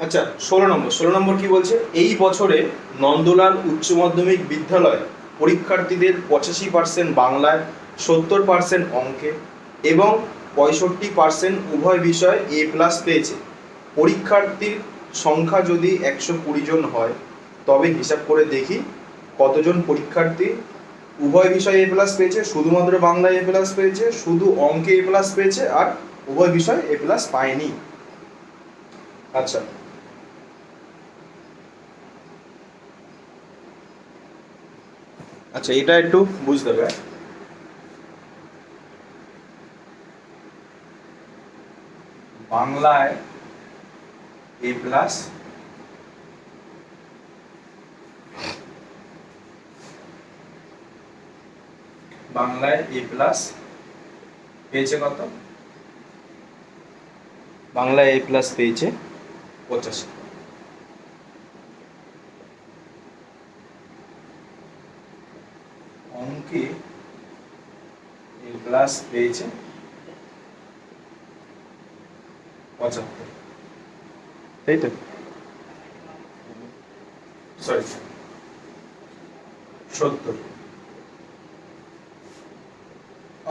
আচ্ছা, 16 নম্বর কি বলছে? এই বছরে নন্দলাল উচ্চ মাধ্যমিক বিদ্যালয় পরীক্ষার্থীদের 85% বাংলায়, 70% অঙ্কে এবং 65% উভয় বিষয়ে A+ পেয়েছে। পরীক্ষার্থীর সংখ্যা যদি 120 জন হয়, তবে হিসাব করে দেখি কতজন পরীক্ষার্থী উভয় বিষয়ে A+ পেয়েছে, শুধুমাত্র বাংলায় A+ পেয়েছে, শুধু অঙ্কে A+ পেয়েছে, আর উভয় বিষয়ে A+ পায়নি। আচ্ছা, আচ্ছা, এটা একটু বুঝতে হবে। বাংলায় A+, বাংলায় A+ পেয়েছে কত? বাংলায় A+ পেয়েছে 85। অঙ্কে A+ পেয়েছে 75, তাই তো? সরি, 70।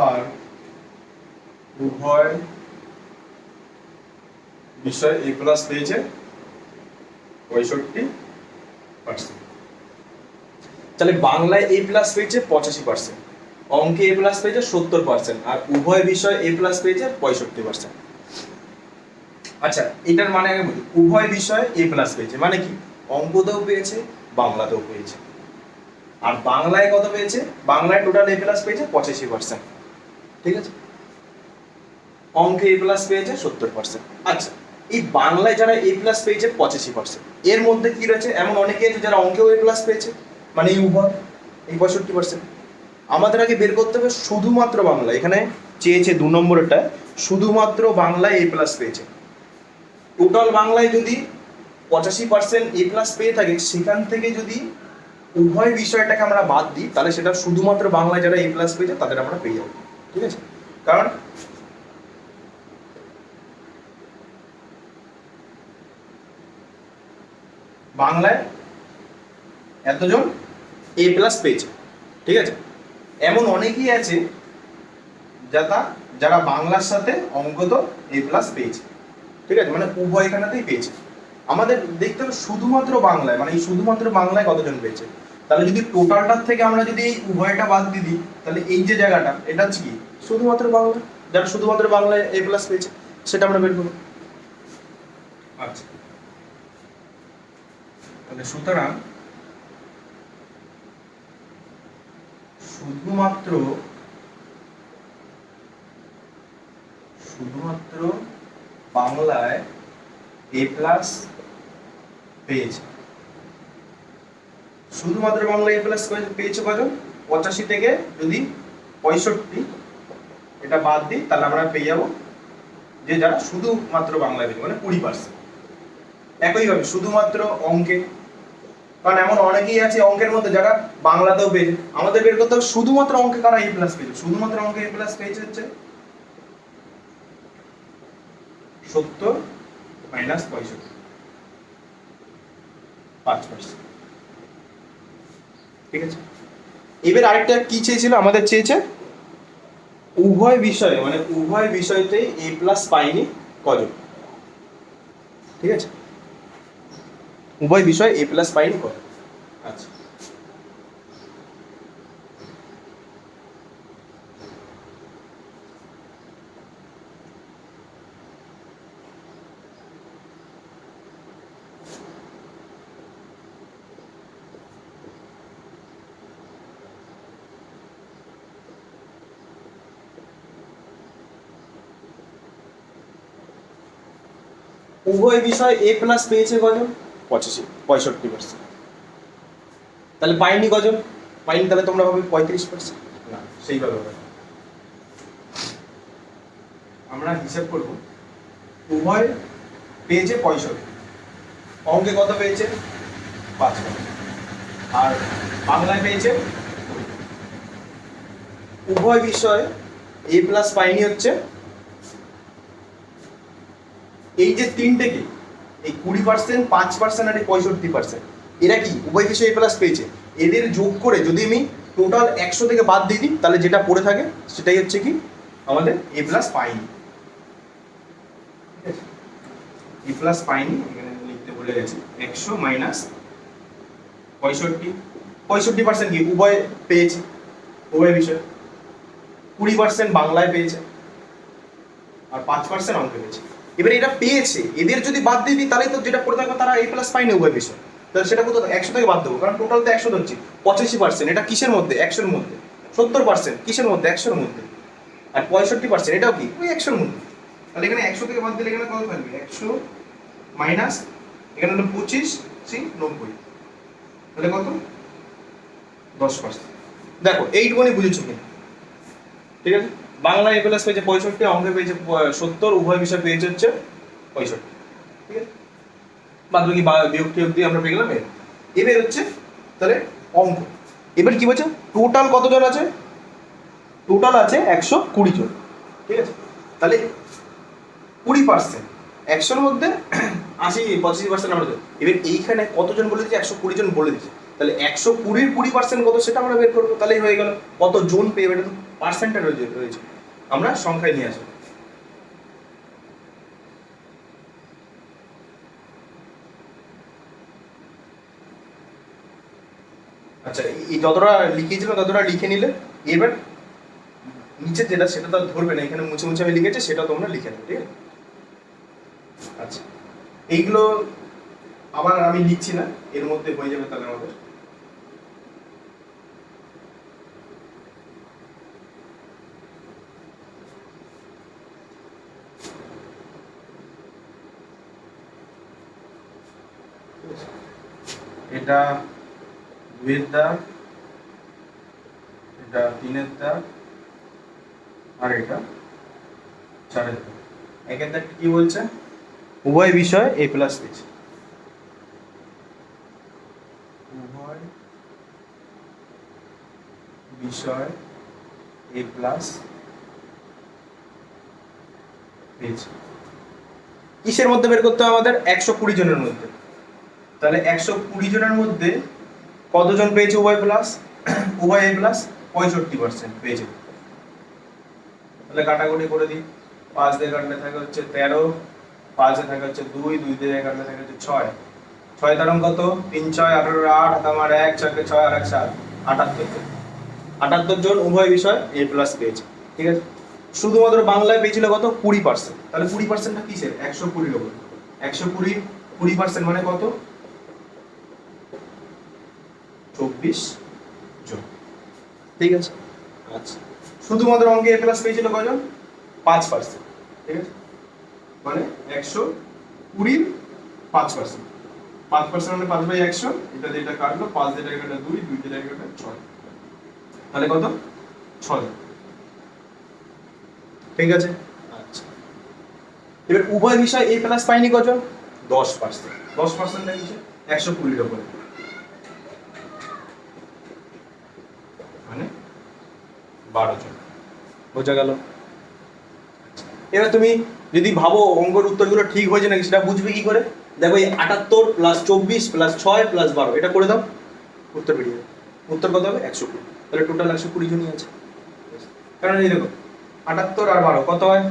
আর উভয় বিষয় A+ পেয়েছে 65%। তাহলে বাংলায় A+ পেয়েছে 85%, অঙ্কে A+ পেয়েছে 70%, আর উভয় বিষয় A+ পেয়েছে 65%। আচ্ছা, এটার মানে আগে বলি, উভয় বিষয় A+ পেয়েছে মানে কি? অঙ্কতেও পেয়েছে, বাংলাতেও পেয়েছে। আর বাংলায় কত পেয়েছে? বাংলায় টোটাল A+ পেয়েছে 85%, ঠিক আছে? অঙ্কে A+ পেয়েছে 70%। আচ্ছা, এই বাংলায় যারা A+ পেয়েছে 85%, এর মধ্যে কি রয়েছে? এমন অনেকে আছে যারা অঙ্কেও A+ পেয়েছে, মানে এই উভয়, এই 65%। আমাদের আগে বের করতে হবে শুধুমাত্র বাংলা। এখানে চেয়েছে 2 নম্বরটা, শুধুমাত্র বাংলায় A+ পেয়েছে। টোটাল বাংলায় যদি 85% A+ পেয়ে থাকে, সেখান থেকে যদি উভয় বিষয়টাকে আমরা বাদ দিই, তাহলে সেটা শুধুমাত্র বাংলায় যারা A+ পেয়েছে তাদের আমরা পেয়ে যাবো, ঠিক আছে? কারণ বাংলায় এতজন A+ পেয়েছে, ঠিক আছে? এমন অনেকেই আছে যারা বাংলার সাথে অঙ্কত A+ পেয়েছে, ঠিক আছে? মানে উভয় এখানেতেই পেয়েছে। আমাদের দেখতে হবে শুধুমাত্র বাংলায়, মানে এই শুধুমাত্র বাংলায় কতজন পেয়েছে। তাহলে যদি টোটালটার থেকে আমরা যদি এই উভয়টা বাদ দিয়ে দিই, তাহলে এই যে জায়গাটা, এটা হচ্ছে কি? শুধুমাত্র বাংলা, যারা শুধুমাত্র বাংলায় A+ পেয়েছে, সেটা আমরা বের করবো। আচ্ছা, তাহলে সুতরাং শুধুমাত্র বাংলায় A+ পেয়েছে, শুধুমাত্র বাংলা A+ পেয়েছে কজন? 85 থেকে যদি 65 এটা বাদ দিই, তাহলে আমরা পেয়ে যাবো যে যারা শুধুমাত্র বাংলা পেয়েছে, মানে 20%। একইভাবে শুধুমাত্র অঙ্কে, কারণ এমন অনেকেই আছে অঙ্কের মধ্যে যারা বাংলাতেও পেয়েছে। আমাদের বের করতে হবে শুধুমাত্র অঙ্কে কারা A+ পেয়েছে। শুধুমাত্র অঙ্কে A+ পেয়েছে হচ্ছে 70 মাইনাস 65, 5%, ঠিক আছে? এবার আরেকটা কি চেয়েছিল? আমাদের চেয়েছে উভয় বিষয়ে, মানে উভয় বিষয়তেই A+ পাইনি কজন, ঠিক আছে? উভয় বিষয় A+ পাইনি কজন। আচ্ছা, উভয় বিষয় A+ পেয়েছে কজন? 65%। তাহলে পাইনি কজন? পাইনি, তাহলে তোমরা ভাবে 35%। না, সেইভাবে হবে না। আমরা হিসাব করব, উভয় পেয়েছে 65, অঙ্কে কত পেয়েছে? 5, আর বাংলায় পেয়েছে। উভয় বিষয় A+ পাইনি হচ্ছে এই যে তিনটে কি, এই 20%, 5% আর এই 65%, এরা কি উভয় বিষয়ে এ প্লাস পেয়েছে। এদের যোগ করে যদি আমি টোটাল 100 থেকে বাদ দিয়ে দিই, তাহলে যেটা পড়ে থাকে সেটাই হচ্ছে কি আমাদের এ প্লাস পাইনি। এ প্লাস পাইনি, এখানে লিখতে ভুলে গেছি। 100 মাইনাস 65, 65% কি উভয় পেয়েছে, উভয় বিষয়। 20% বাংলায় পেয়েছে আর 5% অঙ্কে পেয়েছে। এবার এটা পেয়েছে, এদের যদি বাদ দিয়ে দিই তাহলে তো যেটা পড়ে থাকবে তারা এ প্লাস পাইনি উভয় বিষয়। তাহলে সেটা কোথাও 100 থেকে বাদ দেবো, কারণ টোটাল তো 100 ধরছি। 85% এটা কিসের মধ্যে, 100-এর মধ্যে। 70% কিসের মধ্যে, 100-এর মধ্যে। আর 65% এটাও কি ওই 100-এর মধ্যে। তাহলে এখানে 100 থেকে বাদ দিলে এখানে কত থাকবে, 100 মাইনাস এখানে হলো 25, 90, তাহলে কত 10%। দেখো এইটুকুনি বুঝেছো কিনা, ঠিক আছে। বাংলা এ প্লাস পেয়েছে 65, অঙ্কে পেয়েছে 70, উভয় বিষয় পেয়েছে হচ্ছে 65, ঠিক আছে। বাদ বাকি বিয়োগ টিয়োগ দিয়ে আমরা পেয়ে গেলাম। এবার হচ্ছে তাহলে অঙ্ক। এবার কি বলছে, টোটাল কতজন আছে, টোটাল আছে 120 জন, ঠিক আছে। তাহলে 20%, 100-এর মধ্যে 85% আমরা দেবো। এবার এইখানে কতজন বলে দিচ্ছি, 120 জন বলে দিচ্ছি। তাহলে 120-র 20% কত সেটা আমরা বের করবো, তাহলেই হয়ে গেল। কত জন পেয়ে, এটা তো পার্সেন্টে রয়েছে, আমরা সংখ্যায় নিয়ে আসবো। আচ্ছা, এই যতটা লিখেছিল ততটা লিখে নিলে। এবার নিচে যেটা সেটা তো ধরবে না, এখানে মুছে মুছে আমি লিখেছি, সেটা তোমরা লিখে নেবে, ঠিক আছে। আচ্ছা, এইগুলো আবার আমি লিখছি না, এর মধ্যে হয়ে যাবে তাহলে আমাদের। এটা 2-এর দাগ, এটা 3-এর দাগ, আর এটা 4-এর দাগ। একের দাগ কি বলছে, উভয় বিষয় এ প্লাস পেয়েছে, উভয় বিষয় এ প্লাস পেয়েছে। কিসের মধ্যে বের করতে হবে আমাদের, 120 জনের মধ্যে। তাহলে 120 জনের মধ্যে কতজন পেয়েছে উভয় প্লাস, উভয় এ প্লাস 65% পেয়েছে। তাহলে কাটাকুটি করে দিই, 5 দিয়ে কাটলে থাকে হচ্ছে 13, 5 এ থাকে হচ্ছে 2, 2 দিয়ে কাটলে থাকে হচ্ছে 6, 6 তারং কত, 3 6 18, 8 হাতে আমার 1, 6 কে 6 আর 1 7, 78 জন। 78 জন উভয় বিষয় এ প্লাস পেয়েছে, ঠিক আছে। শুধুমাত্র বাংলায় পেয়েছিল কত, 20%। তাহলে 20%টা কিসের, 120-এর উপর। 120 20% মানে কত, 24 জন, ঠিক আছে। আচ্ছা, শুধুমাত্র অঙ্কে এ প্লাস পেয়েছিল কজন, 5%, ঠিক আছে। মানে 120-র 5%, 5% মানে 5/100, এটা যেটা কাটলো 5 দিয়ে কাটলে 2, 2 দিয়ে কাটলে 6, তাহলে কত 6 জন, ঠিক আছে। আচ্ছা, এবার উভয় বিষয় এ প্লাস পাইনি কজন, 10%। 10% না কিসে, 120-এর উপরে, মানে 12 জন, বোঝা গেল। এবার তুমি যদি ভাবো অঙ্কের উত্তরগুলো ঠিক হয়েছে নাকি, সেটা বুঝবে কি করে, দেখো এই 78 প্লাস 24 প্লাস 6 প্লাস 12, এটা করে দাও, উত্তর বেরিয়ে যাবে। উত্তর কত হবে, 120। তাহলে টোটাল 120 জনই আছে। কারণ এই দেখো 78 আর 12 কত হয়,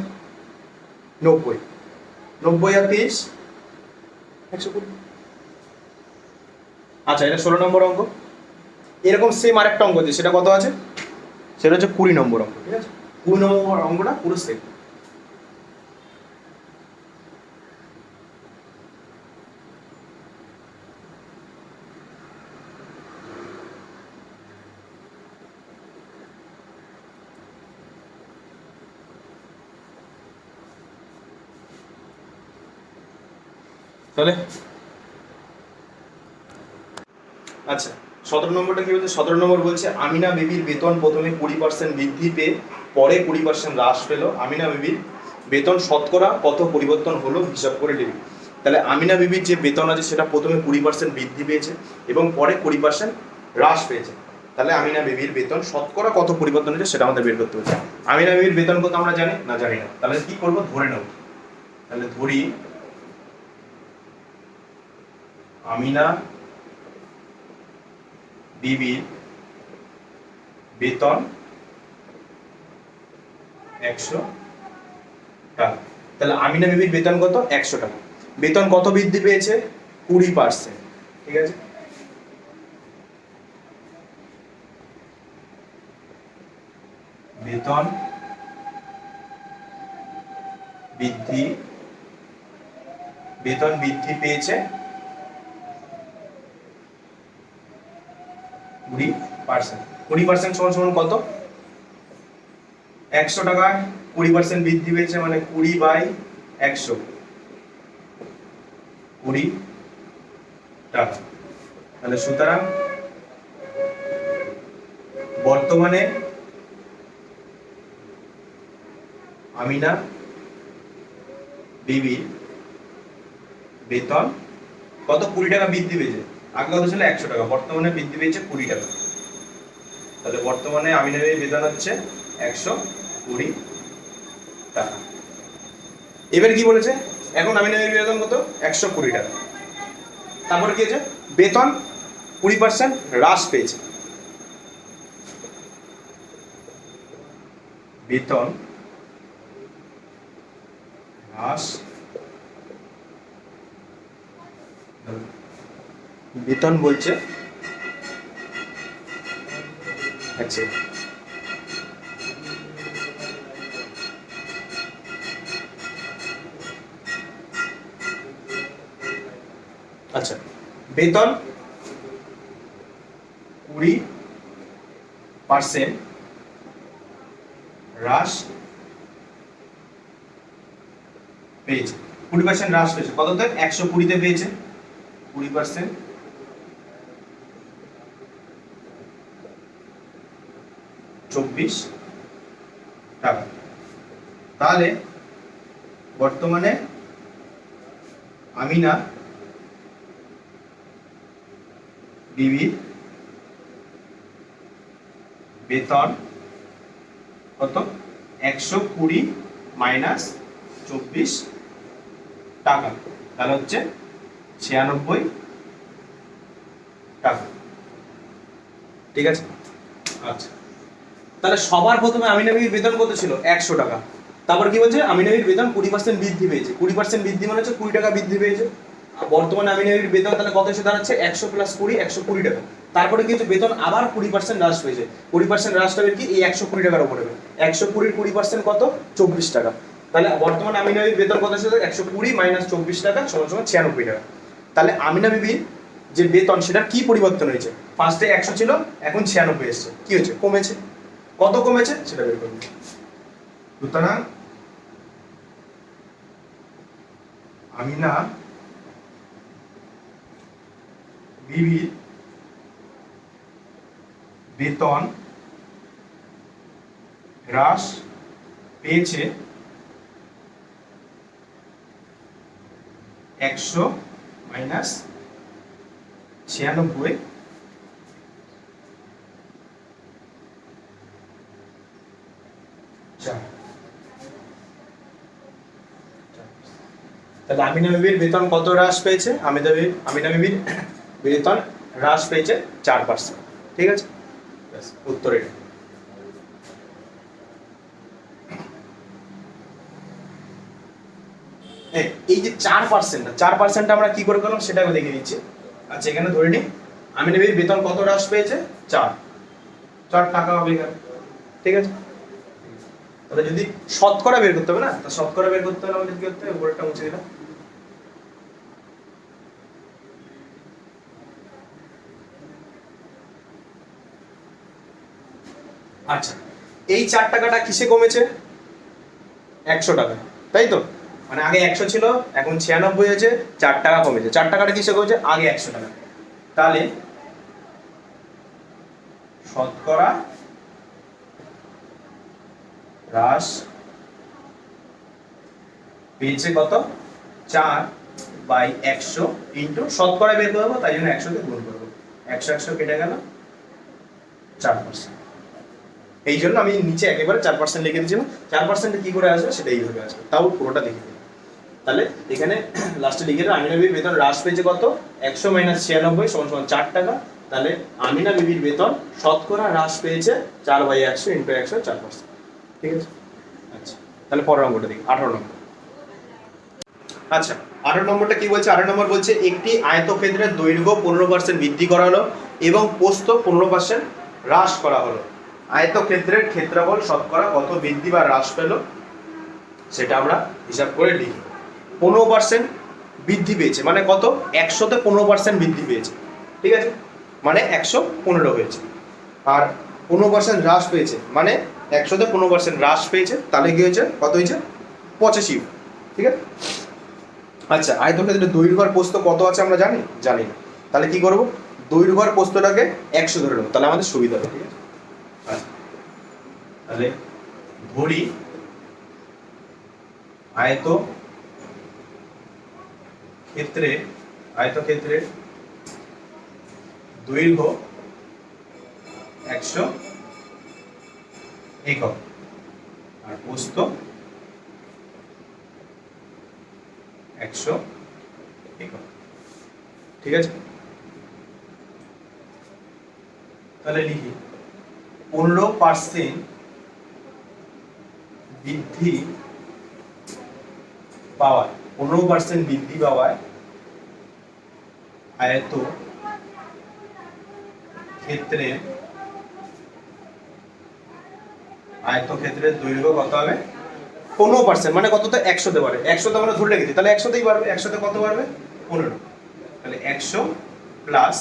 90, 90 আর 30 120। আচ্ছা, এটা 16 নম্বর অঙ্ক। এরকম সেম আরেকটা অঙ্ক আছে, সেটা কত আছে, সেটা হচ্ছে 20 নম্বর অঙ্ক, ঠিক আছে। 20 নম্বর অঙ্কটা পুরো সেম। তাহলে আচ্ছা, 17 নম্বরটা কি বলছে, 17 নম্বর বলছে আমিনা বিবির বেতন প্রথমে 20% বৃদ্ধি পেয়ে পরে 20% হ্রাস পেল। আমিনা বিবির বেতন শতকরা কত পরিবর্তন হলো হিসাব করে নিবি। তাহলে আমিনা বিবির যে বেতন আছে সেটা প্রথমে 20% বৃদ্ধি পেয়েছে এবং পরে 20% হ্রাস পেয়েছে। তাহলে আমিনা বিবির বেতন শতকরা কত পরিবর্তন হয়েছে সেটা আমাদের বের করতে হচ্ছে। আমিনা বিবির বেতন কত আমরা জানি না, জানি না। তাহলে কি করবো, ধরে নেব। তাহলে ধরি আমিনা বিবির বেতন 100 টাকা। তাহলে আমিনা বিবির বেতন কত? 100 টাকা। বেতন কত বৃদ্ধি পেয়েছে? 20%। ঠিক আছে, বেতন বৃদ্ধি পেয়েছে 20%। 20% সমান সমান কত? 100 টাকায় 20% বৃদ্ধি পেয়েছে মানে 20/100, 20 টাকা। তাহলে সুতরাং বর্তমানে আমিনা বিবির বেতন কত? 20 টাকা বৃদ্ধি পেয়েছে। আগে কত ছিল? 100 টাকা। বর্তমানে বৃদ্ধি পেয়েছে 20 টাকা। তাহলে বর্তমানে আমিনা বিবির বেতন হচ্ছে 120 টাকা। এবার কি বলেছে? এখন আমিনা বিবির বেতন কত? 120 টাকা। তারপরে কি হয়েছে? বেতন 20% হ্রাস পেয়েছে। বেতন হ্রাস, বেতন বলছে আচ্ছা আচ্ছা বেতন 20% হ্রাস পেয়েছে। 20% হ্রাস পেয়েছে কততে? 120-তে পেয়েছে। 20% 24 টাকা। তাহলে বর্তমানে আমিনা বিবির বেতন কত? 120 মাইনাস 24 টাকা, তাহলে হচ্ছে 96 টাকা। ঠিক আছে, আচ্ছা তাহলে সবার প্রথমে আমিনা বিবির বেতন কত ছিল? 100 টাকা। তারপর কি বলছে? আমিনা বিবির বেতন 20% বৃদ্ধি পেয়েছে। 20% বৃদ্ধি মানে হচ্ছে 20 টাকা বৃদ্ধি পেয়েছে। বর্তমানে আমিনা বিবির বেতন তাহলে কত এসে দাঁড়াচ্ছে? 100 + 20 120 টাকা। তারপরে কি হচ্ছে? বেতন আবার 20% হ্রাস পেয়েছে। 20% হ্রাসটা কি? এই 120 টাকার উপরে। 120 20% কত? 24 টাকা। তাহলে বর্তমানে আমিনা বিবির বেতন কত এসেছে? 120 মাইনাস 24 টাকা সমান সমান 96 টাকা। তাহলে আমিনা বিবির যে বেতন সেটার কি পরিবর্তন হয়েছে? ফার্স্টে 100 ছিল, এখন 96 এসেছে। কি হয়েছে? কমেছে। কত কমেছে সেটা বের করব। সুতরাং আমিনা বিবির বেতন হ্রাস পেয়েছে 100 মাইনাস 96 তাহলে আমিনা বিবির বেতন কত হ্রাস পেয়েছে? আমিনা বিবির বেতন হ্রাস পেয়েছে 4%। ঠিক আছে, উত্তর এটা। এই যে 4%, 4% আমরা কি করে করলাম সেটা আমি দেখিয়ে দিচ্ছি। আচ্ছা এখানে ধরে নিই আমিনা বিবির বেতন কত হ্রাস পেয়েছে? 4 টাকা হবে এখানে। ঠিক আছে, তাহলে যদি শতকরা বের করতে হবে না, তা শতকরা বের করতে হলে আমাদের কি করতে হবে? উপরেরটা মুছে দিলাম। আচ্ছা এই 4 টাকাটা কিসে কমেছে? 100 টাকা, তাই তো? মানে আগে 100 ছিল, এখন 96 হয়েছে, 4 টাকা কমেছে। 4 টাকাটা কিসে কমেছে? আগে 100 টাকা। তাহলে শতকরা হ্রাস পেয়েছে কত? 4/100 ইন্টু শতকরা বের করবো, তাই জন্য 100 কে গুণ করবো। 100 100 কেটে গেল, 4%। এই জন্য আমি নিচে একেবারে 4% লিখে দিয়েছিলাম। 4% কি করে আসবে সেটা এইভাবে আসবে, তাও পুরোটা দেখে দিই। তাহলে এখানে লাস্টে লিখে দাও আমিনা বিবির বেতন হ্রাস পেয়েছে কত 100 মাইনাস 96 সমান সমান 4 টাকা। তাহলে আমিনা বিবির বেতন শতকরা হ্রাস পেয়েছে 4/100 ইন্টু 100 4%। ঠিক আছে। আচ্ছা তাহলে পরের অঙ্কটা দেখি 18 নম্বর। আচ্ছা 18 নম্বরটা কি বলছে? 18 নম্বর বলছে একটি আয়তক্ষেত্রের দৈর্ঘ্য 15% বৃদ্ধি করা হলো এবং প্রস্থ 15% হ্রাস করা হলো। আয়তক্ষেত্রের ক্ষেত্রফল শতকরা কত বৃদ্ধি বা হ্রাস পেল সেটা আমরা হিসাব করে লিখি। 15% বৃদ্ধি পেয়েছে মানে কত? 100-তে 15% বৃদ্ধি পেয়েছে। ঠিক আছে, মানে 115 হয়েছে। আর 15% হ্রাস পেয়েছে মানে 100-তে 15% হ্রাস পেয়েছে, তাহলে কি হয়েছে? কত হয়েছে? 85। ঠিক আছে। আচ্ছা আয়তক্ষেত্রের দৈর্ঘ্য আর প্রস্থ কত আছে আমরা জানি? জানি না। তাহলে কি করব? দৈর্ঘ্য আর প্রস্থটাকে 100 ধরে নেব, তাহলে আমাদের সুবিধা হবে। ঠিক আছে। আচ্ছা তাহলে ধরি আয়তক্ষেত্রের দৈর্ঘ্য 100 একক আর প্রস্থ 100 একক। ঠিক আছে, তাহলে লিখি 15% বৃদ্ধি পাওয়ায় 15% বৃদ্ধি পাওয়ায় আয়তক্ষেত্রের দৈর্ঘ্য কত হবে? 15% মানে কত? তো 100-তে পারে। 100-তে আমরা ধরে রেখেছি, তাহলে 100-তেই পারবে। 100-তে কত পারবে? 15। তাহলে 100 প্লাস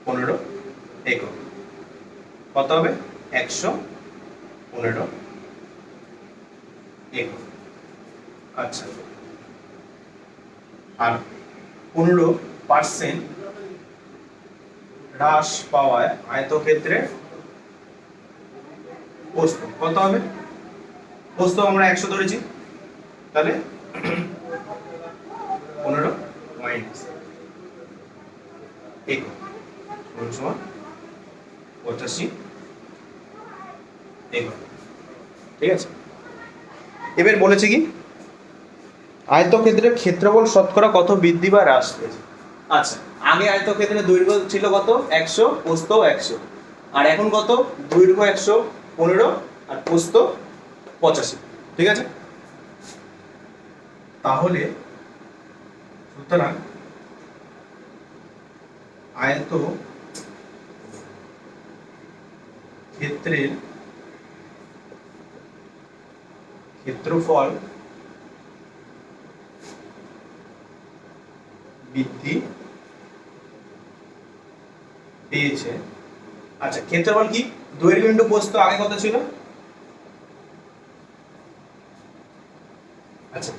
15 একক কত হবে? 115 একক। আচ্ছা আর 15% হ্রাস পাওয়ায় আয়তক্ষেত্রের প্রস্থ কত হবে? প্রস্থ আমরা 100 ধরেছি, তাহলে 15 মাইনাস একক সমান 85 একক। ঠিক আছে, এবার বলেছে কি আয়তক্ষেত্রের ক্ষেত্রফল শতকরা কত বৃদ্ধি বা হ্রাস পেয়েছে। আচ্ছা আগে আয়তক্ষেত্রের দৈর্ঘ্য ছিল কত? 100, প্রস্থ 100। আর এখন কত? দৈর্ঘ্য 115 আর প্রস্থ 85। ঠিক আছে, তাহলে সুতরাং আয়তক্ষেত্রের ক্ষেত্রফল বৃদ্ধি পেয়েছে। আচ্ছা ক্ষেত্রফল কি? দৈর্ঘ্য ইন্টু প্রস্থ আগে কত ছিল? আচ্ছা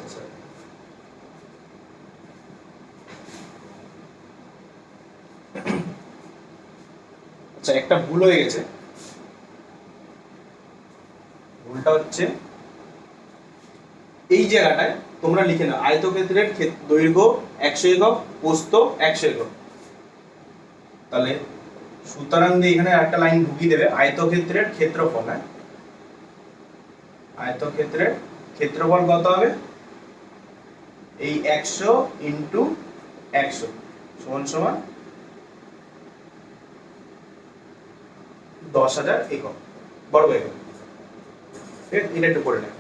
আচ্ছা একটা ভুল হয়ে গেছে। ভুলটা হচ্ছে এই জায়গাটায় তোমরা লিখে নাও আয়তক্ষেত্রের দৈর্ঘ্য 100 একক, প্রস্থ 100 একক। তাহলে সুতরাং দিয়ে এখানে একটা লাইন ঢুকিয়ে দেবে আয়তক্ষেত্রের ক্ষেত্রফল। আয়তক্ষেত্রের ক্ষেত্রফল কত হবে? এই 100 ইন্টু 100 সমান সমান 10,000 একক, বর্গ একক। এটা একটু করে নেয়,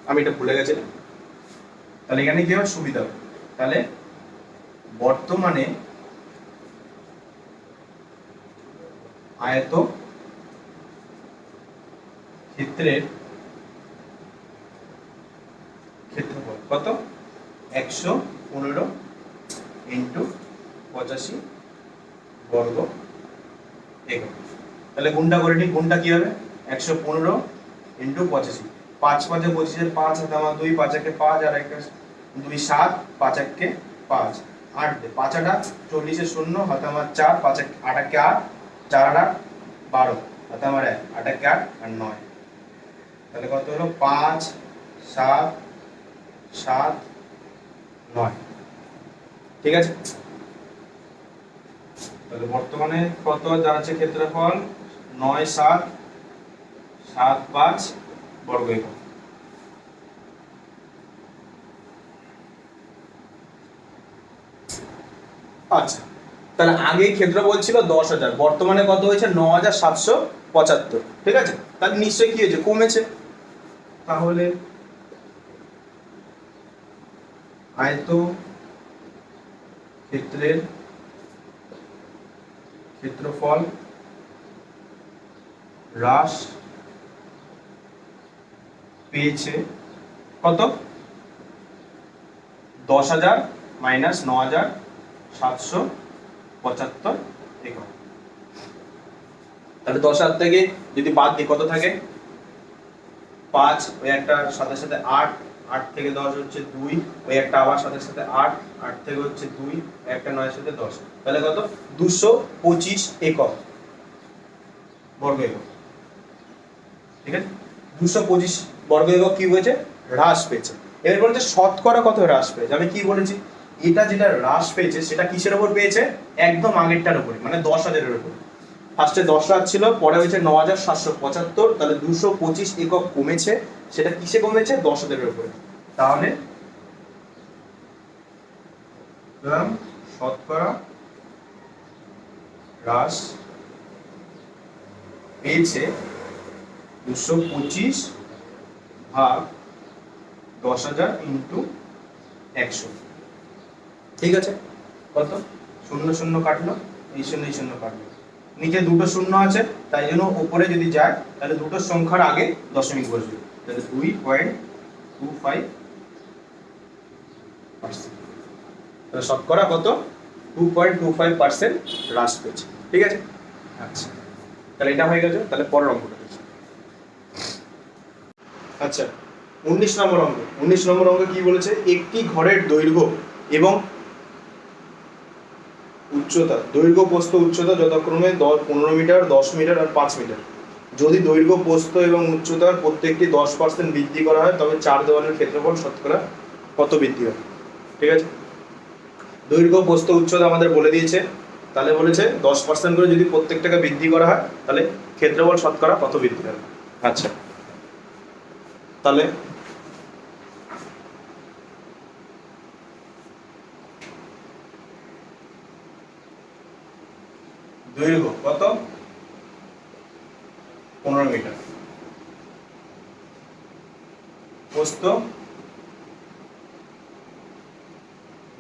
আমি এটা ভুলে গেছিলাম। তাহলে এখানে কি হবে? সুবিধা হবে। তাহলে বর্তমানে আয়তক্ষেত্রের ক্ষেত্রফল কত? 115 ইন্টু 85 বর্গ একক। তাহলে গুণটা করে নিই। গুণটা কি হবে? 115 ইন্টু 85। 5 5 25, 5 হাতে আমার 2, 5 একে 5 আর 1 2 7, 5 একে 5 8 5 8 40 0 হাতে আমার 4, 5 8 একে 8, 4 8 12 হাতে আমার 1 8 একে 8 আর 9। তাহলে কত হলো? 5 7 7 9। ঠিক আছে, তাহলে বর্তমানে কত দাঁড়াচ্ছে ক্ষেত্রফল? 9 7 7 5 বর্গ একক। আচ্ছা, তাহলে আগে ক্ষেত্রফল ছিল 10,000, বর্তমানে কত হয়েছে? 9,775। ঠিক আছে, তাহলে নিশ্চয়ই কি হয়েছে? কমেছে। তাহলে আয়ত ক্ষেত্রের ক্ষেত্রফল হ্রাস পেয়েছে কত? 10,000 মাইনাস 9,775 একক। তাহলে 10,000 থেকে যদি বাদ দিই কত থাকে? 5, ওই একটা সাথে সাথে 8, 8 থেকে 10 হচ্ছে 2, ওই একটা আবার সাথে সাথে 8, 8 থেকে হচ্ছে 2, একটা 9 সাথে 10, তাহলে কত? 225 একক, বর্গ একক। ঠিক আছে, 225 বর্গ একক কি হয়েছে? হ্রাস পেয়েছে। এবার বলছে শতকরা কত হ্রাস পেয়েছে। আমি কি বলেছি? এটা যেটা হ্রাস পেয়েছে সেটা কিসের উপর পেয়েছে? একদম আগেরটার উপরে, মানে 10,000-এর উপর। ফার্স্টে 10,000 ছিল, পরে হয়েছে 9,775, তাহলে 225 একক কমেছে। সেটা কিসে কমেছে? 10,000-এর উপরে। তাহলে শতকরা হ্রাস পেয়েছে 225 ভাগ 10,000 ইন্টু 100। ঠিক আছে, কত? 0 0 কাটলো, এই 0 এই 0 কাটলো, নিচে দুটো শূন্য আছে, তাই জন্য উপরে যদি যায় তাহলে দুটো সংখ্যার আগে দশমিক বসবে, তাহলে 2.25%। তাহলে শতকরা কত? 2.25% হ্রাস পেয়েছে। ঠিক আছে, আচ্ছা, তাহলে এটা হয়ে গেছে। তাহলে পরের অঙ্কটা দেখি। আচ্ছা, 19 নম্বর অঙ্ক। 19 নম্বর অঙ্ক কি বলেছে? একটি ঘরের দৈর্ঘ্য এবং উচ্চতা, দৈর্ঘ্য প্রস্থ উচ্চতা যথাক্রমে 15 মিটার, 10 মিটার আর 5 মিটার। যদি দৈর্ঘ্য প্রস্থ এবং উচ্চতার প্রত্যেকটি 10% বৃদ্ধি করা হয় তবে 4 দেওয়ালের ক্ষেত্রফল শতকরা কত বৃদ্ধি হবে? ঠিক আছে, দৈর্ঘ্য প্রস্থ উচ্চতা আমাদের বলে দিয়েছে, তাহলে বলেছে 10% করে যদি প্রত্যেকটাকে বৃদ্ধি করা হয় তাহলে ক্ষেত্রফল শতকরা কত বৃদ্ধি হবে। আচ্ছা, তাহলে দৈর্ঘ্য কত? 15 মিটার, প্রস্থ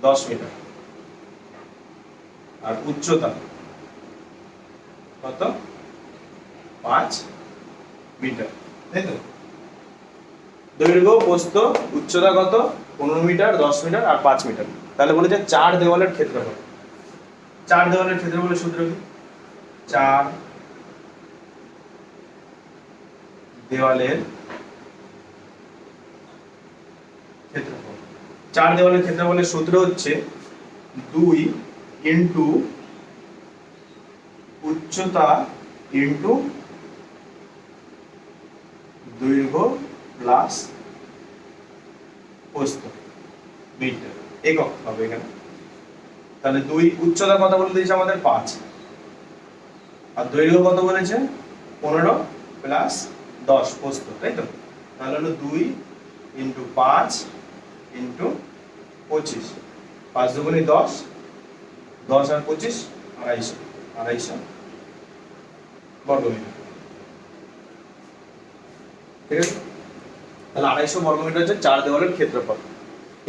10 মিটার আর উচ্চতা কত? 5 মিটার, তাই তো? দৈর্ঘ্য প্রস্থ উচ্চতা কত? 15 মিটার, 10 মিটার আর 5 মিটার। তাহলে বলেছে 4 দেওয়ালের ক্ষেত্রফল। 4 দেওয়ালের ক্ষেত্রফলের সূত্র কি? 4 দেওয়ালের ক্ষেত্রফল। 4 দেওয়ালের ক্ষেত্রফলের সূত্র হচ্ছে 2 ইন্টু উচ্চতা ইন্টু দৈর্ঘ্য প্লাস প্রস্থ মিটার, একক হবে এখানে। তাহলে 2, উচ্চতা কত বলে দিয়েছে আমাদের? 5, আর দৈর্ঘ্য কত বলেছে? 15 প্লাস 10 প্রস্থ, তাই তো? তাহলে হলো 2 ইন্টু 5 ইন্টু 25, 5 দুগুণে 10, 10 আর 25 250, 250 বর্গ মিটার। ঠিক আছে, তাহলে 250 বর্গ মিটার হচ্ছে 4 দেওয়ালের ক্ষেত্রফল।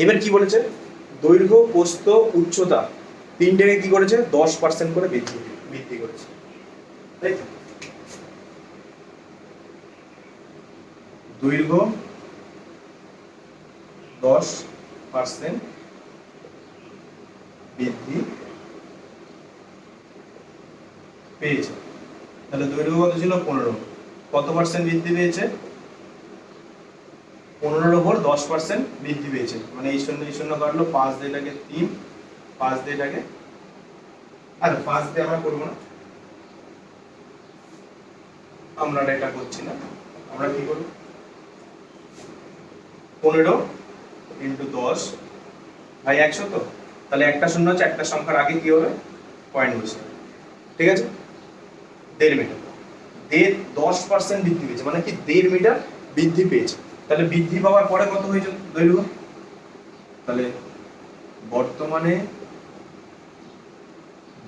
এবার কি বলেছে? দৈর্ঘ্য প্রস্থ উচ্চতা তিনটাকে কি করেছে? 10% করে বৃদ্ধি করেছে, তাই তো? দৈর্ঘ্য 10% বৃদ্ধি পেয়েছে। তাহলে দৈর্ঘ্য কত ছিল? 15, কত পার্সেন্ট বৃদ্ধি পেয়েছে? 15-এর উপর 10% বৃদ্ধি পেয়েছে, মানে এই 0 এই 0 কাটলো, 5 দিয়ে এটাকে 3, 5 দিয়ে এটাকে, আর 5 দিয়ে আমরা করবো না, আমরা এটা করছি না, আমরা কি করব? 15 ইন্টু 10 ভাই 100, তো তাহলে একটা শূন্য হচ্ছে, একটা সংখ্যার আগে কি হবে? পয়েন্ট বসে। ঠিক আছে, 1.5 মিটার, 10% বৃদ্ধি পেয়েছে, মানে কি 1.5 মিটার বৃদ্ধি পেয়েছে। তাহলে বৃদ্ধি পাওয়ার পরে কত হয়েছে দৈর্ঘ্য? তাহলে বর্তমানে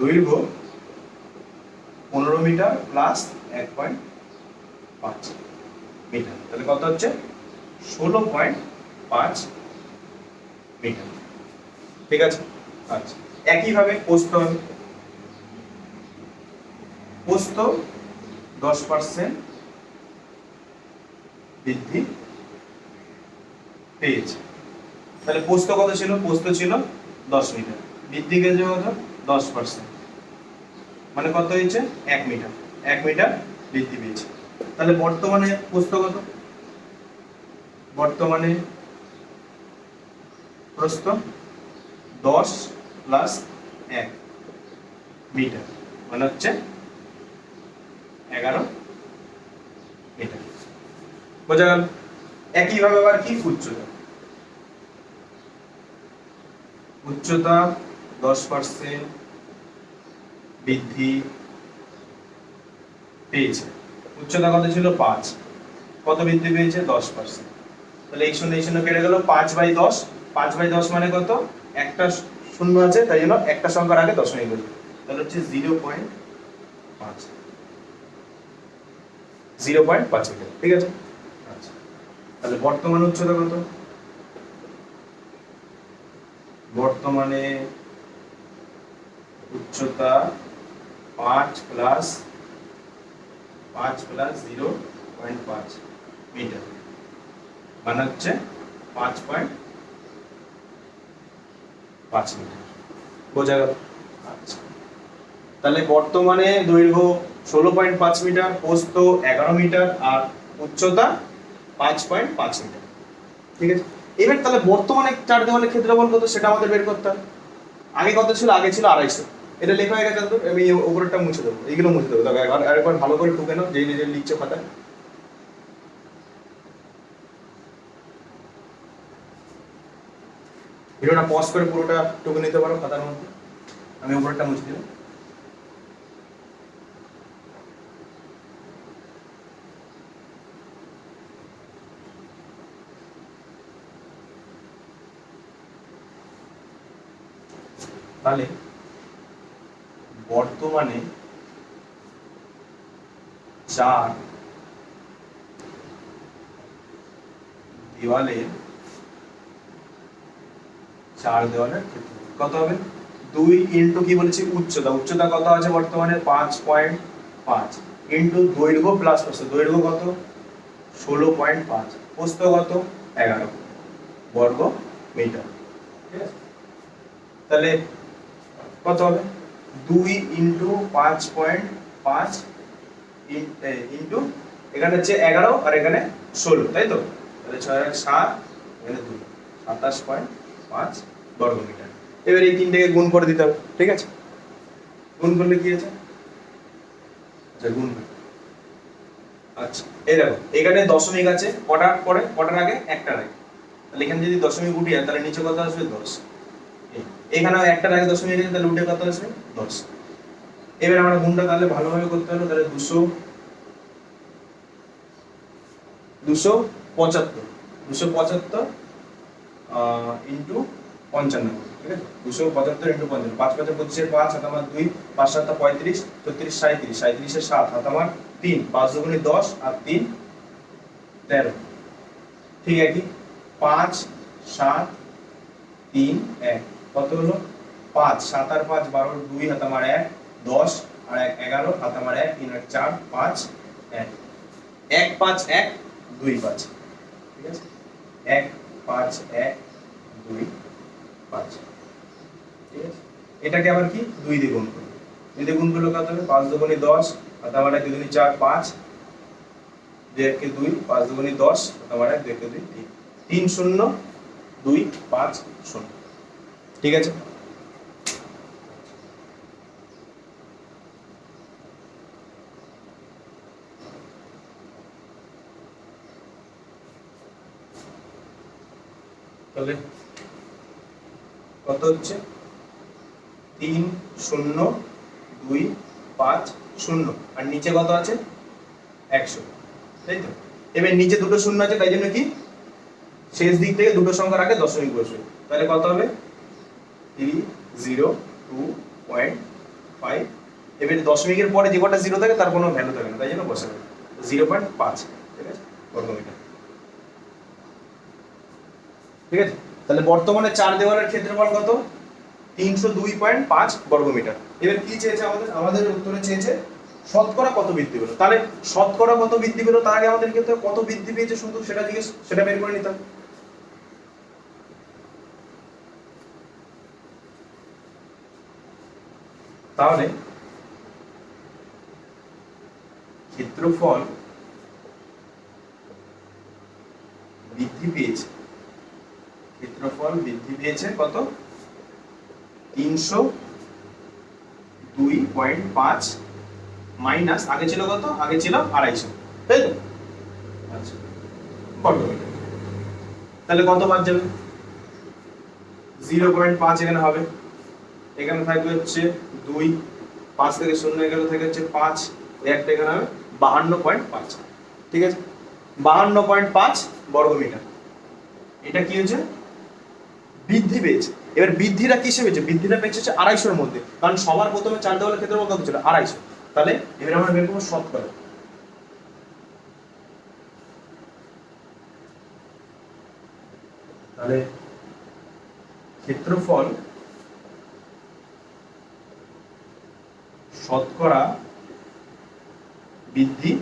দৈর্ঘ্য 15 মিটার প্লাস 1.5 মিটার, তাহলে কত হচ্ছে 16.5 মিটার। ঠিক আছে, আচ্ছা একইভাবে প্রস্থ হবে, প্রস্থ 10% বৃদ্ধি পেয়েছে। তাহলে প্রস্থ কত ছিল? প্রস্থ ছিল 10 মিটার, বৃদ্ধি পেয়েছে কত? 10%, মানে কত হয়েছে? 1 মিটার, 1 মিটার বৃদ্ধি পেয়েছে। তাহলে বর্তমানে প্রস্থ কত? বর্তমানে প্রস্থ 10 প্লাস 1 মিটার, মানে হচ্ছে 11 মিটার। বোঝা গেল? একইভাবে আবার কি উচ্চতা, উচ্চতা 10% বৃদ্ধি পেয়েছে। উচ্চতা কত ছিল? 5, কত বৃদ্ধি পেয়েছে? 10%। তাহলে এই শূন্য কেটে গেল, 5/10, 5/10 মানে কত? একটা শূন্য আছে, তাই জন্য একটা সংখ্যার আগে দশমিক বসবে, তাহলে হচ্ছে 0.5, 0.5 মিটার। ঠিক আছে, আচ্ছা তাহলে বর্তমান উচ্চতা কত? বর্তমানে উচ্চতা 5 প্লাস 0.5 মিটার, মানে হচ্ছে 5.5 মিটার। বোঝা গেল? আচ্ছা তাহলে বর্তমানে দৈর্ঘ্য 16.5 মিটার, প্রস্থ 11 মিটার আর উচ্চতা 5.5 মিটার। ঠিক আছে, এবার তাহলে বর্তমানে 4 দেওয়ালের ক্ষেত্রফল কত সেটা আমাদের বের করতে হবে। আগে কত ছিল? আগে ছিল 250। এটা লেখা হয়ে গেছে, আমি উপরেরটা মুছে দেবো, এইগুলো মুছে দেবো। তবে আরেকবার ভালো করে টুকে নাও, যেই নিজের লিখছো খাতায়। ভিডিওটা পজ করে পুরোটা টুকে নিতে পারো খাতার মধ্যে, আমি উপরেরটা মুছে দিলাম। তাহলে বর্তমানে 4 দেওয়ালের কত হবে? 2 ইনটু কি বলেছি? উচ্চতা, উচ্চতা কত আছে বর্তমানে? 5.5 ইনটু দৈর্ঘ্য প্লাস প্রস্থ, দৈর্ঘ্য কত? 16.5, প্রস্থ কত? 11 বর্গ মিটার। ঠিক আছে, তাহলে কত হবে? 2 ইনটু 5.5 ইনটু এখানে হচ্ছে 11 আর এখানে 16, তাই তো? তাহলে 6 আর 7, এখানে 2, 27.5 বর্গ মিটার। এবার এই তিনটাকে গুণ করে দিতে হবে। ঠিক আছে, গুণ করলে কি আছে? আচ্ছা গুণ, আচ্ছা এই দেখো এখানে দশমিক আছে, কটার পরে? কটার আগে? একটার আগে। তাহলে এখানে যদি দশমিক উঠে যায় তাহলে নিচে কত আসবে? 10। এখানে একটার আগে দশমিক আছে, তাহলে উঠে কত আসবে? 10। এবার আমরা গুণটা তাহলে ভালোভাবে করতে হলো, তাহলে 275 ইন্টু 55। ঠিক আছে, 275 ইন্টু 55, 5 5 25 5 হাত আমার 2, 5 7 35, 36 37, 37 এর 7 হাত আমার 3, 5 দুগুণে 10 আর 3 13। ঠিক আছে, 5 7 3 1 কত হলো? 5, 7 আর 5 12, 2 হাত আমার 1, 10 আর 1 11 হাত আমার 1, 3 আর 4 5 1, 1 5 1 2 5। ঠিক আছে, 1 5 1 2 5। ঠিক আছে, এটাকে আবার কি 2 দিয়ে গুণ করব। 2 দিয়ে গুণ করলে কত হবে? 5 দুগুণে 10 হাত আমার 1, 2 দুগুণে 4 5, 2 1 কে 2, 5 দুগুণে 10 হাত আমার 1, 2 1 কে 2 3, 3 0 2 5 0। ঠিক আছে, তাহলে কত হচ্ছে? 3 0 2 5 0 আর নিচে কত আছে? 100, তাই তো? এবার নিচে দুটো শূন্য আছে, তাই জন্য কি শেষ দিক থেকে দুটো সংখ্যার আগে দশমিক বসবে। তাহলে কত হবে? 302.5 5, এবার দশমিকের পরে যে কটা জিরো থাকে তার কোনো ভ্যালু থাকে না, তাই জন্য বসাবে 0.5, ঠিক আছে, বর্গমিটার। ঠিক আছে, তাহলে বর্তমানে 4 দেওয়ালের ক্ষেত্রফল কত? 302.5 বর্গমিটার। এবার কি চেয়েছে আমাদের উত্তরে চেয়েছে শতকরা কত বৃদ্ধি পেলো। তাহলে শতকরা কত বৃদ্ধি পেলো তার আগে আমাদের ক্ষেত্রে কত বৃদ্ধি পেয়েছে শুধু সেটা বের করে নিতাম। তাহলে ক্ষেত্রফল বৃদ্ধি পেয়েছে, ক্ষেত্রফল বৃদ্ধি পেয়েছে কত? 302.5 মাইনাস আগে ছিল কত? আগে ছিল 250, তাই তো? আচ্ছা, বর্গমিটার। তাহলে কত বাদ যাবে? 0.5 এখানে হবে, এখানে থাকবে হচ্ছে 2, 5 থেকে 0 এখানে থাকে হচ্ছে 5, একটা এখানে হবে 52.5, ঠিক আছে, 52.5 বর্গমিটার। এটা কি হয়েছে? বৃদ্ধি পেয়েছে। এবার বৃদ্ধিটা কিসে পেয়েছে? বৃদ্ধিটা পেয়েছে হচ্ছে 250 মধ্যে, কারণ সবার প্রথমে 4 দেওয়ালের ক্ষেত্রফল কত ছিল? 250। তাহলে এবার আমরা বের করব শতকরা। তাহলে ক্ষেত্রফল শতকরা বৃদ্ধি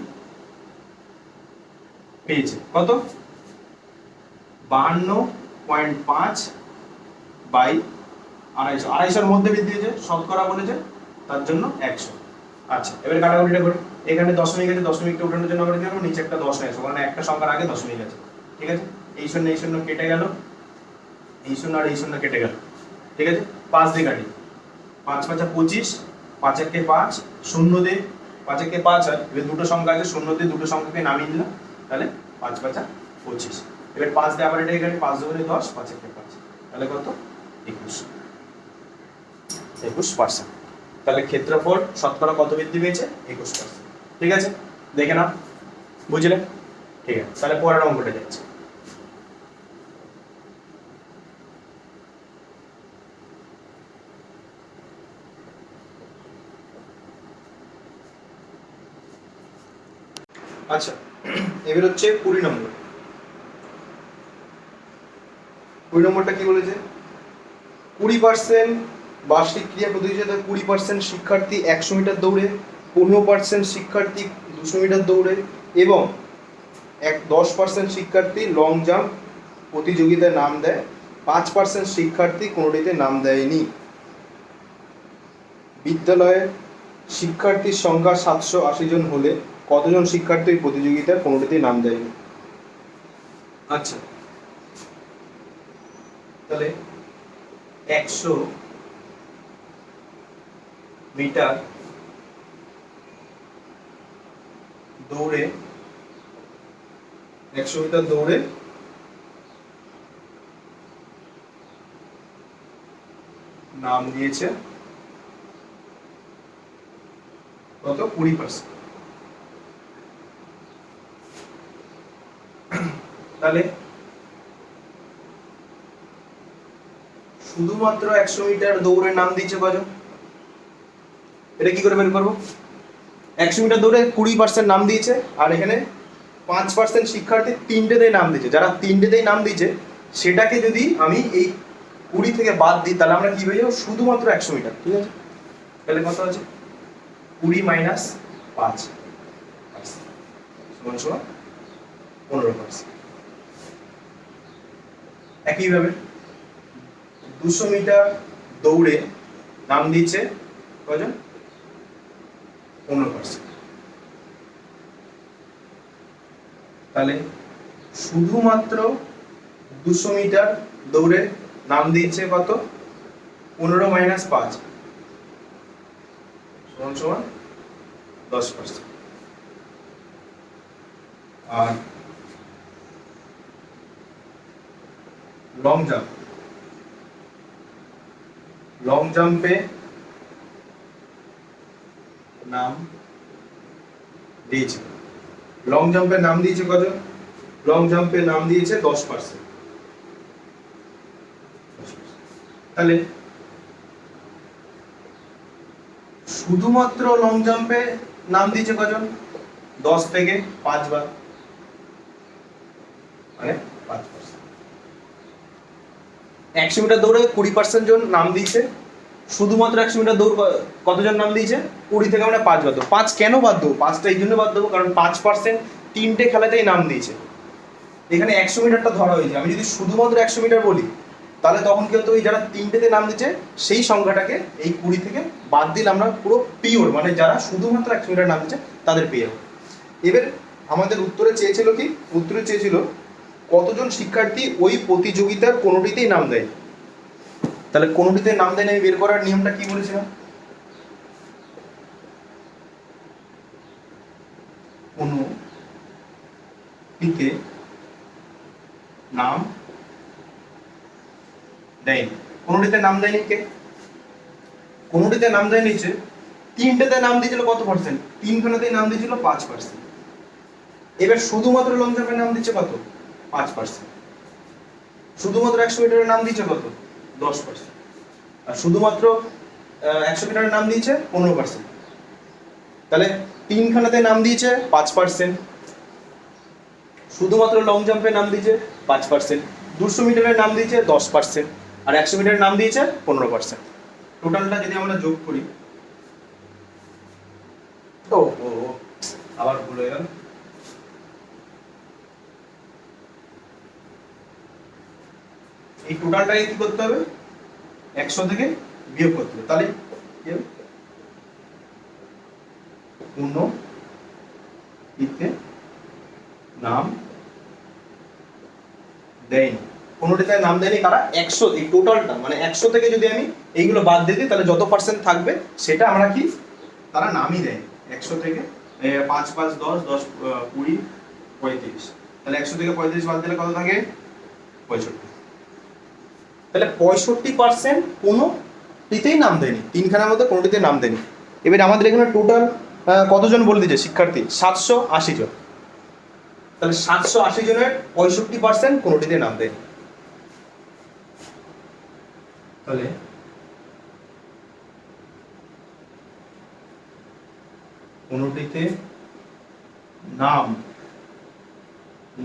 পেয়েছে কত? 52.5 বাই 250, 250-এর মধ্যে বৃদ্ধি হয়েছে, শতকরা বলেছে তার জন্য 100। আচ্ছা, এবার কাটাকুটিটা করি। এখানে দশমিক আছে, দশমিকটা উঠানোর জন্য আমরা কি করব? নিচে একটা 10 নিয়ে আসবো, কারণ একটা সংখ্যার আগে দশমিক আছে, ঠিক আছে। এই শূন্য কেটে গেল, এই শূন্য আর এই শূন্য কেটে গেল, ঠিক আছে। 5 দিয়ে কাটি, 5 5 25, 5 1 5, 0 দিয়ে 5 1 5 হয়। এবার দুটো সংখ্যা আছে, 0 দিয়ে দুটো সংখ্যাকে নামিয়ে নিলাম, তাহলে 5 5 25। এবার 5 দিয়ে আবার এটা কাটি, 5 2 10, 5 1 5, তাহলে কত? 21%। তাহলে ক্ষেত্রফল শতকরা কত বৃদ্ধি পেয়েছে? 21%, ঠিক আছে। দেখে নাও, বুঝলে? ঠিক আছে, তাহলে পরের অঙ্কটা যাচ্ছে। আচ্ছা, এবার হচ্ছে 20 নম্বর। 20 নম্বরটা কি বলেছে? 20% বার্ষিক ক্রিয়া প্রতিযোগিতায় 20% শিক্ষার্থী 100 মিটার দৌড়ে, 15% শিক্ষার্থী 200 মিটার দৌড়ে এবং 10% শিক্ষার্থী লং জাম্প প্রতিযোগিতায় নাম দেয়, 5% শিক্ষার্থী কোনোটিতে নাম দেয়নি। বিদ্যালয়ের শিক্ষার্থীর সংখ্যা 780 জন হলে কতজন শিক্ষার্থী প্রতিযোগিতায় কোনোটিতে নাম দেয়নি? আচ্ছা, তাহলে 100 মিটার দৌড়ে, 100 মিটার দৌড়ে নাম দিয়েছে কত? 20%। তাহলে শুধুমাত্র 100 মিটার দৌড়ে নাম দিয়েছে কজন? এটা কি করে বের করবো? 100 মিটার দৌড়ে 20% নাম দিয়েছে, আর এখানে 5% শিক্ষার্থী তিনটেতেই নাম দিয়েছে। যারা তিনটেতেই নাম দিয়েছে সেটাকে যদি আমি এই 20 থেকে বাদ দিই, তাহলে আমরা কি পেয়ে যাবো? শুধুমাত্র 100 মিটার, ঠিক আছে। তাহলে কত আছে? 20 মাইনাস 5 সমান সমান 15%। একইভাবে 200 মিটার দৌড়ে নাম দিচ্ছে কজন? 15%। তাহলে শুধুমাত্র 200 মিটার দৌড়ে নাম দিচ্ছে কত? 15 মাইনাস 5 সমান সমান 10%। আর লং জাম্পে নাম দিয়েছে, লং জাম্পে নাম দিয়েছে কজন? লং জাম্পে নাম দিয়েছে 10%। তাহলে শুধুমাত্র লং জাম্পে নাম দিয়েছে কজন? 10 থেকে 5 বার, মানে 5%। 100 মিটার দৌড়ে 20% জন নাম দিয়েছে। শুধুমাত্র 100 মিটার দৌড় কতজন নাম দিয়েছে? 20 থেকে আমরা 5 বাদ দেবো। 5 কেন বাদ দেবো? 5টা এই জন্য বাদ দেবো কারণ 5% 3টে খেলাতেই নাম দিয়েছে। এখানে 100 মিটারটা ধরা হয়েছে। আমি যদি শুধুমাত্র 100 মিটার বলি তাহলে তখন কি হতো, ওই যারা 3টেতে নাম দিচ্ছে সেই সংখ্যাটাকে এই 20 থেকে বাদ দিলে আমরা পুরো পিওর, মানে যারা শুধুমাত্র 100 মিটার নাম দিচ্ছে তাদের পেয়ে যাবো। এবার আমাদের উত্তরে চেয়েছিল কি? উত্তরে চেয়েছিল কতজন শিক্ষার্থী ওই প্রতিযোগিতার কোনোটিতেই নাম দেয়। তাহলে কোনোটিতে নাম দেয় আমি বের করার নিয়মটা কি বলেছিলাম? কোনোটিতে নাম দেয়নি। কোনোটিতে নাম দেয়নি কে? কোনোটিতে নাম দেয়নি যে 3টেতে নাম দিয়েছিল কত পার্সেন্ট? 3খানাতেই নাম দিয়েছিল 5%। এবার শুধুমাত্র লং জাম্পের নাম দিচ্ছে কত? 5%। শুধুমাত্র 100 মিটারের নাম দিয়েছে কত? 10%। আর শুধুমাত্র 100 মিটারের নাম দিয়েছে 15%। তাহলে 3খানাতে নাম দিয়েছে 5%, শুধুমাত্র লং জাম্পের নাম দিয়েছে 5%, 200 মিটারের নাম দিয়েছে 10%, আর 100 মিটারের নাম দিয়েছে 15%। টোটালটা যদি আমরা যোগ করি, ও আবার ভুল হয়ে গেল। এই টোটালটাকে কি করতে হবে? 100 থেকে বিয়োগ করতে হবে। তাহলে কোনোটিতে নাম দেয়নি। কোনোটিতে নাম দেয়নি কারা? 100। এই টোটালটা মানে 100 থেকে যদি আমি এইগুলো বাদ দিয়ে দিই তাহলে যত পার্সেন্ট থাকবে সেটা আমরা কি, তারা নামই দেয়নি। 100 থেকে 5 5 10 10 20 35, তাহলে 100 থেকে 35 বাদ দিলে কত থাকে? 65। তাহলে 65% কোনোটিতেই নাম দেয়নি। 3খানার মধ্যে কোনোটিতে নাম দেয়নি। এবার আমাদের এখানে টোটাল কতজন বলে দিয়েছে শিক্ষার্থী? 780 জন। তাহলে 780 জনের 65% কোনোটিতে নাম দেয়নি। তাহলে কোনোটিতে নাম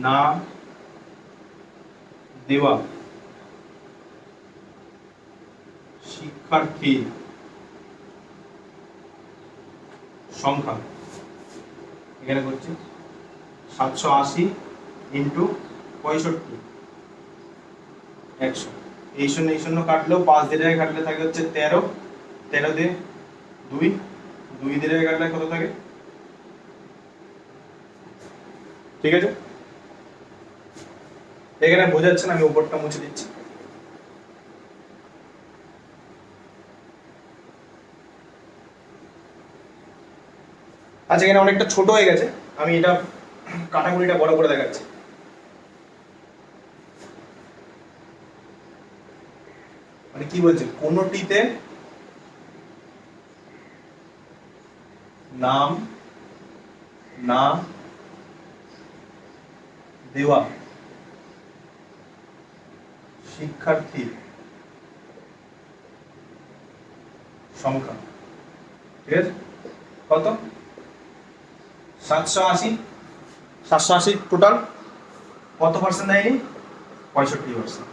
না দেওয়া শিক্ষার্থী সংখ্যা, এখানে করছি 780 ইন্টু 65 100। এই শূন্য কাটলেও 5 দিয়ে কাটলে থাকে হচ্ছে 13, 13 দিয়ে 2 দিয়ে কাটলে কত থাকে? ঠিক আছে, এখানে বোঝাচ্ছে না, আমি উপরটা মুছে দিচ্ছি। আচ্ছা, এখানে অনেকটা ছোট হয়ে গেছে, আমি এটা কাটাকুটিটা বড় করে দেখাচ্ছি। মানে কি বলছে? কোনোটিতে নাম না দেওয়া শিক্ষার্থীর সংখ্যা, ঠিক আছে? কত? 780 টোটাল। কত পার্সেন্ট দেয়নি? 65%।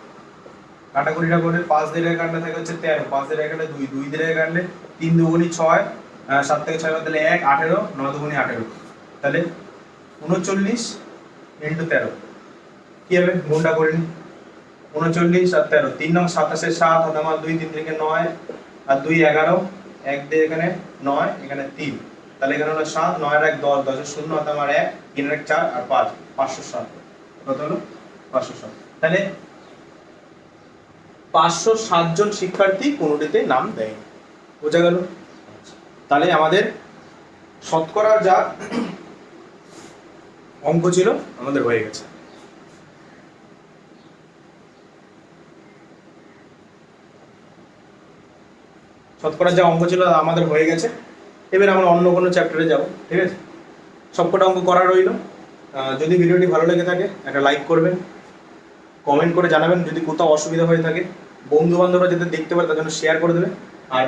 কাটাকুটিটা করে 5 দিয়ে কাটলে থাকে হচ্ছে 13, 5 দিয়ে কাটলে 2 দিয়ে কাটলে 3 দুগুণী 6, 7 থেকে 6 বাদ দিলে 1, 18, 9 দুগুণী 18, তাহলে 39 ইন্টু 13 কি হবে? গুণটা করে নি। 39 আর 13, 3 নং 27, 7 হাতে আমার 2, 3 থেকে 9 আর 2 11, 1 দিয়ে এখানে 9, এখানে 3, তাহলে এখানে হলো 7, 9 আর 1 10, 10 এর 0 হাতে আমার 1, 3 আর 1 4 আর 5, 507। কত হলো? 507। তাহলে 507 জন শিক্ষার্থী কোনোটিতে নাম দেয়নি। বোঝা গেল? তাহলে আমাদের শতকরার যা অঙ্ক ছিল আমাদের হয়ে গেছে। শতকরার যা অঙ্ক ছিল আমাদের হয়ে গেছে। এবার আমরা অন্য কোনো চ্যাপ্টারে যাব, ঠিক আছে? সবকটা অঙ্ক করা রইল। যদি ভিডিওটি ভালো লেগে থাকে একটা লাইক করবেন, কমেন্ট করে জানাবেন যদি কোথাও অসুবিধা হয়ে থাকে, বন্ধু বান্ধবরা যাতে দেখতে পারে তার জন্য শেয়ার করে দেবে। আর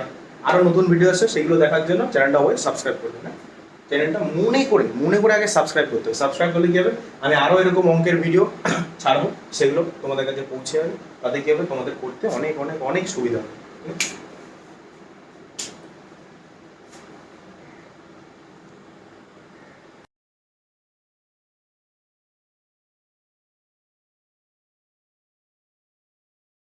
আরও নতুন ভিডিও আছে, সেগুলো দেখার জন্য চ্যানেলটা অবশ্যই সাবস্ক্রাইব করবেন। হ্যাঁ, চ্যানেলটা মনে করে আগে সাবস্ক্রাইব করতে হবে। সাবস্ক্রাইব করলে কী হবে, আমি আরও এরকম অঙ্কের ভিডিও ছাড়বো, সেগুলো তোমাদের কাছে পৌঁছে যাবে। তাতে কী হবে, তোমাদের করতে অনেক অনেক অনেক সুবিধা হবে।